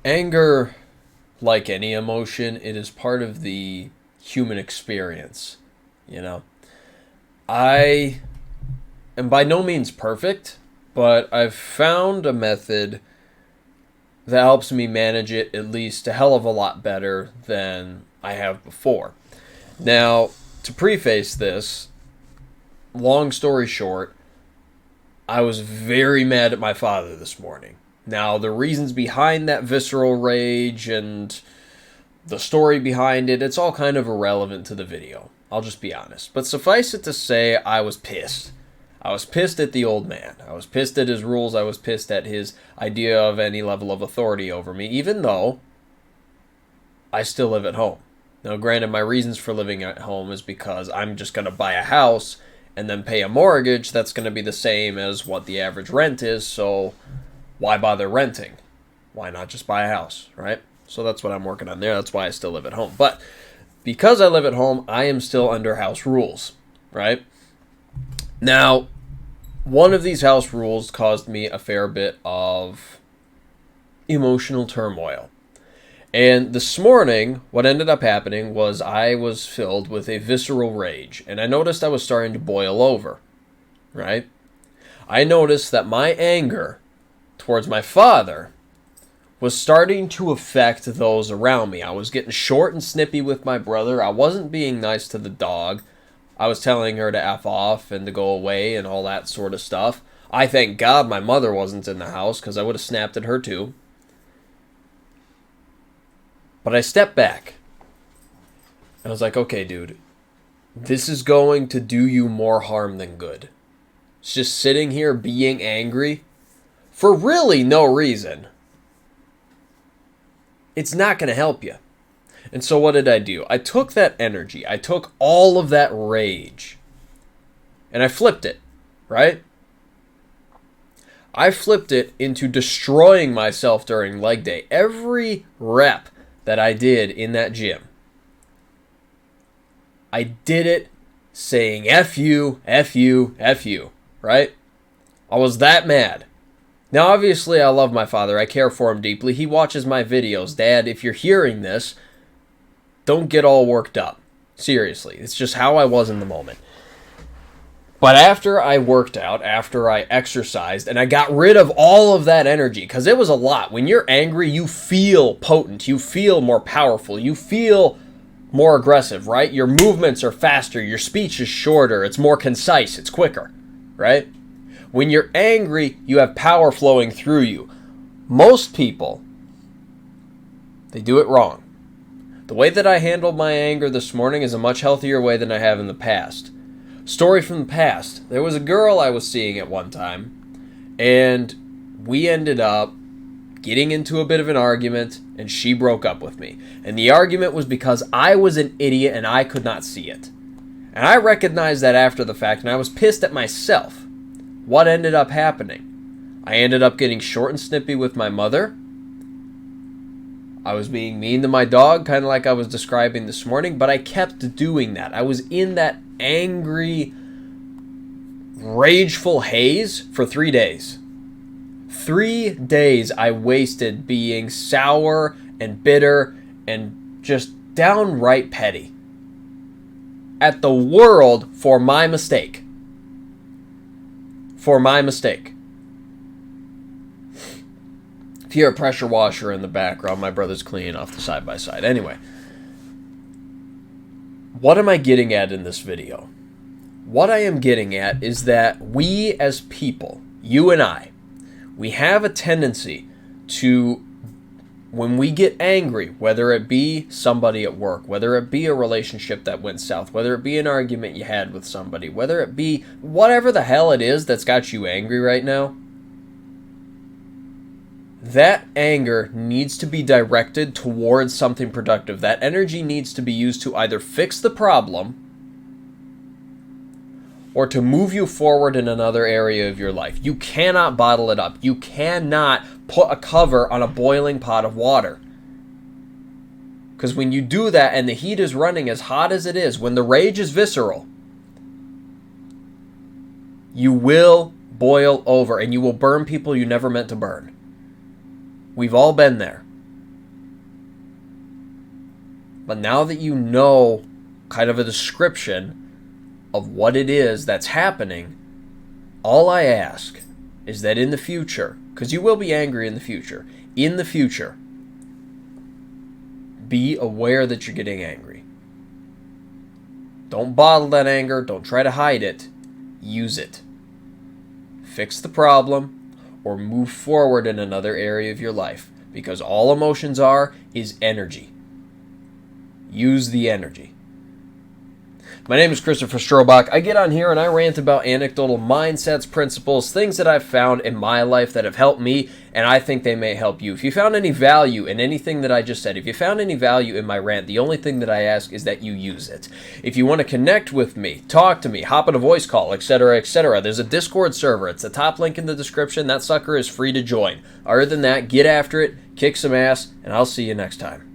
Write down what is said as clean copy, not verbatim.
Anger, like any emotion, it is part of the human experience. You know, I am by no means perfect, but I've found a method that helps me manage it at least a hell of a lot better than I have before. Now, to preface this, long story short, I was very mad at my father this morning. Now, the reasons behind that visceral rage and the story behind it, it's all kind of irrelevant to the video. I'll just be honest. But suffice it to say, I was pissed. I was pissed at the old man. I was pissed at his rules. I was pissed at his idea of any level of authority over me, even though I still live at home. Now, granted, my reasons for living at home is because I'm just going to buy a house and then pay a mortgage that's going to be the same as what the average rent is, so why bother renting? Why not just buy a house, right? So that's what I'm working on there. That's why I still live at home. But because I live at home, I am still under house rules, right? Now, one of these house rules caused me a fair bit of emotional turmoil. And this morning, what ended up happening was I was filled with a visceral rage, and I noticed I was starting to boil over, right? I noticed that my anger towards my father was starting to affect those around me. I was getting short and snippy with my brother. I wasn't being nice to the dog. I was telling her to F off and to go away and all that sort of stuff. I thank God my mother wasn't in the house because I would have snapped at her too. But I stepped back. I was like, okay, dude, this is going to do you more harm than good. It's just sitting here being angry for really no reason. It's not going to help you. And so what did I do? I took that energy. I took all of that rage. And I flipped it, right? I flipped it into destroying myself during leg day. Every rep that I did in that gym, I did it saying F you, F you, F you, right? I was that mad. Now, obviously, I love my father. I care for him deeply. He watches my videos. Dad, if you're hearing this, don't get all worked up. Seriously, it's just how I was in the moment. But after I worked out, after I exercised, and I got rid of all of that energy, because it was a lot. When you're angry, you feel potent. You feel more powerful. You feel more aggressive, right? Your movements are faster. Your speech is shorter. It's more concise. It's quicker, right? When you're angry, you have power flowing through you. Most people, they do it wrong. The way that I handled my anger this morning is a much healthier way than I have in the past. Story from the past. There was a girl I was seeing at one time, and we ended up getting into a bit of an argument, and she broke up with me. And the argument was because I was an idiot and I could not see it. And I recognized that after the fact, and I was pissed at myself. What ended up happening? I ended up getting short and snippy with my mother. I was being mean to my dog, kind of like I was describing this morning, but I kept doing that. I was in that angry, rageful haze for 3 days. 3 days I wasted being sour and bitter and just downright petty at the world for my mistake. For my mistake. If you hear a pressure washer in the background, my brother's cleaning off the side-by-side. Anyway, what am I getting at in this video? What I am getting at is that we as people, you and I, we have a tendency to, when we get angry, whether it be somebody at work, whether it be a relationship that went south, whether it be an argument you had with somebody, whether it be whatever the hell it is that's got you angry right now, that anger needs to be directed towards something productive. That energy needs to be used to either fix the problem or to move you forward in another area of your life. You cannot bottle it up. You cannot put a cover on a boiling pot of water. Because when you do that and the heat is running as hot as it is, when the rage is visceral, you will boil over and you will burn people you never meant to burn. We've all been there. But now that you know kind of a description of what it is that's happening, all I ask is that in the future, because you will be angry in the future, be aware that you're getting angry. Don't bottle that anger. Don't try to hide it. Use it. Fix the problem or move forward in another area of your life, because all emotions is energy. Use the energy. My name is Christopher Strobach. I get on here and I rant about anecdotal mindsets, principles, things that I've found in my life that have helped me, and I think they may help you. If you found any value in anything that I just said, if you found any value in my rant, the only thing that I ask is that you use it. If you want to connect with me, talk to me, hop on a voice call, etc., etc., there's a Discord server. It's the top link in the description. That sucker is free to join. Other than that, get after it, kick some ass, and I'll see you next time.